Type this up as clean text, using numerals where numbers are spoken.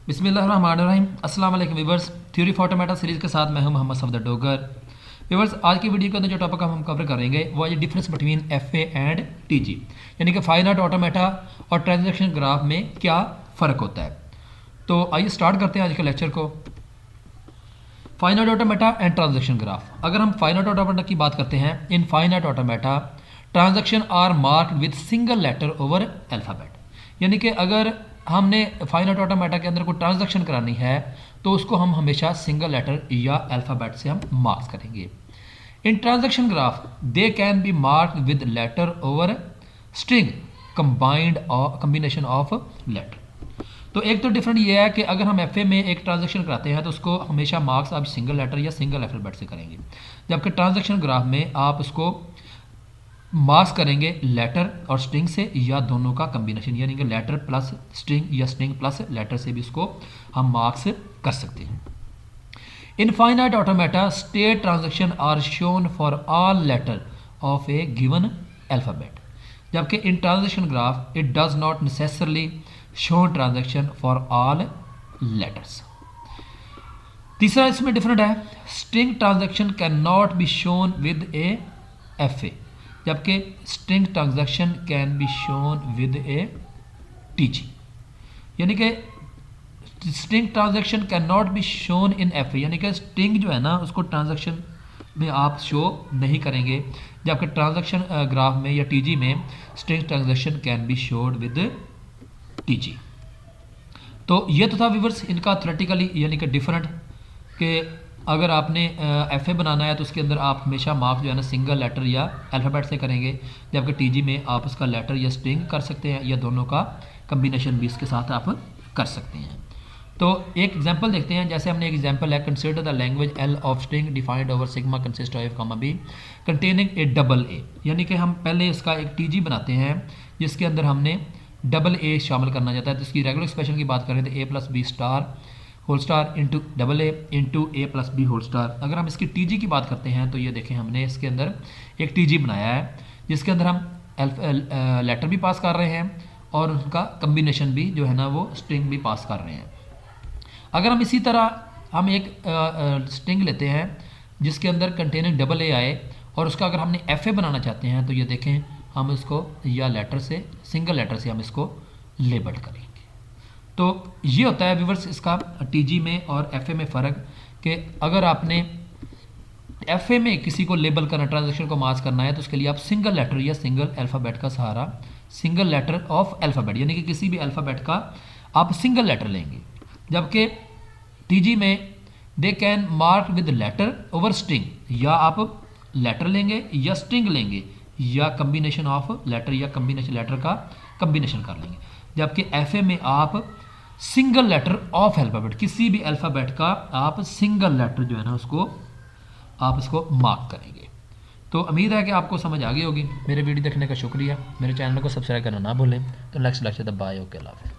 बिस्मिल्लाहिर्रहमानिर्रहीम। अस्सलाम वालेकुम viewers, theory for automata series के साथ मैं हूं मोहम्मद सफदर डोगर। व्यूअर्स, आज की वीडियो के अंदर जो टॉपिक हम कवर करेंगे वो है difference between F A and T G, यानी कि फाइनाइट ऑटोमेटा और ट्रांजैक्शन ग्राफ में क्या फ़र्क होता है। तो आइए स्टार्ट करते हैं आज के लेक्चर को। Finite automata and transaction graph. अगर हम फाइनाइट ऑटोमेटा की बात करते हैं, in finite automata transaction are marked with single letter over alphabet, यानी कि अगर हमने फाइनाइट ऑटोमेटा के अंदर कोई ट्रांजैक्शन करानी है तो उसको हम हमेशा सिंगल लेटर या अल्फ़ाबेट से हम मार्क्स करेंगे। In transaction graph they can be marked with letter over string combination of letter. तो एक तो डिफरेंट ये है कि अगर हम एफ ए में एक ट्रांजैक्शन कराते हैं तो उसको हमेशा मार्क्स आप सिंगल लेटर या सिंगल अल्फ़ाबेट से करेंगे, जबकि ट्रांजैक्शन ग्राफ में आप उसको मार्क्स करेंगे लेटर और स्ट्रिंग से या दोनों का कम्बिनेशन, यानी कि लेटर प्लस स्ट्रिंग या स्ट्रिंग प्लस लेटर से भी उसको हम मार्क्स कर सकते हैं। In finite automata state transaction are shown for all letter of a given alphabet, जबकि in transaction graph it does not necessarily show transaction for all letters. तीसरा इसमें डिफरेंट है, string transaction can not be shown with a F A, जबकि string transaction can be shown with a T जी, यानी कि string transaction can not be shown in F A, यानी कि string जो है ना उसको ट्रांजैक्शन में आप शो नहीं करेंगे, जबकि ट्रांजैक्शन ग्राफ में या टी जी में string transaction can B showed with T G. तो ये तो था व्यूअर्स इनका थ्योरेटिकली, यानी कि डिफरेंट कि अगर आपने एफ ए बनाना है तो उसके अंदर आप हमेशा मार्क्स जो है ना सिंगल लेटर या अल्फ़ाबेट से करेंगे, जबकि टी जी में आप उसका लेटर या स्ट्रिंग कर सकते हैं या दोनों का कम्बिनेशन भी इसके साथ आप कर सकते हैं। तो एक एग्जांपल देखते हैं, जैसे हमने एक एग्जांपल है, consider the language L of string defined over sigma consist of comma B containing A double A, यानी कि हम पहले इसका एक टी जी बनाते हैं जिसके अंदर हमने डबल ए शामिल करना चाहता है। तो इसकी रेगुलर एक्सप्रेशन की बात करें तो A plus B star whole star into double A into A plus B whole star. अगर हम इसकी टी जी की बात करते हैं तो ये देखें हमने इसके अंदर एक टी जी बनाया है जिसके अंदर हम लेटर भी पास कर रहे हैं और उनका कम्बिनेशन भी जो है ना वो स्ट्रिंग भी पास कर रहे हैं। अगर हम इसी तरह हम एक स्ट्रिंग लेते हैं जिसके अंदर कंटेनिंग डबल ए आए और उसका अगर हमने एफ ए बनाना चाहते हैं तो ये देखें हम इसको या लेटर से सिंगल लेटर से हम इसको लेबल करेंगे। तो ये होता है व्यूअर्स इसका टीजी में और एफए में फ़र्क, कि अगर आपने एफए में किसी को लेबल करना, ट्रांजैक्शन को मार्क्स करना है तो उसके लिए आप सिंगल लेटर या सिंगल अल्फ़ाबेट का सहारा, सिंगल लेटर ऑफ अल्फ़ाबेट, यानी कि किसी भी अल्फ़ाबेट का आप सिंगल लेटर लेंगे, जबकि टीजी में they can mark with letter over string, या आप लेटर लेंगे या स्ट्रिंग लेंगे या कम्बिनेशन ऑफ लेटर या कम्बिनेशन लेटर का कम्बिनेशन कर लेंगे, जबकि एफ ए में आप सिंगल लेटर ऑफ अल्फ़ाबेट, किसी भी अल्फ़ाबेट का आप सिंगल लेटर जो है ना उसको आप इसको मार्क करेंगे। तो उम्मीद है कि आपको समझ आ गई होगी। मेरे वीडियो देखने का शुक्रिया, मेरे चैनल को सब्सक्राइब करना ना भूलें। तो नेक्स्ट लेक्चर तक बाय, ओके, अल्लाह हाफ़िज़।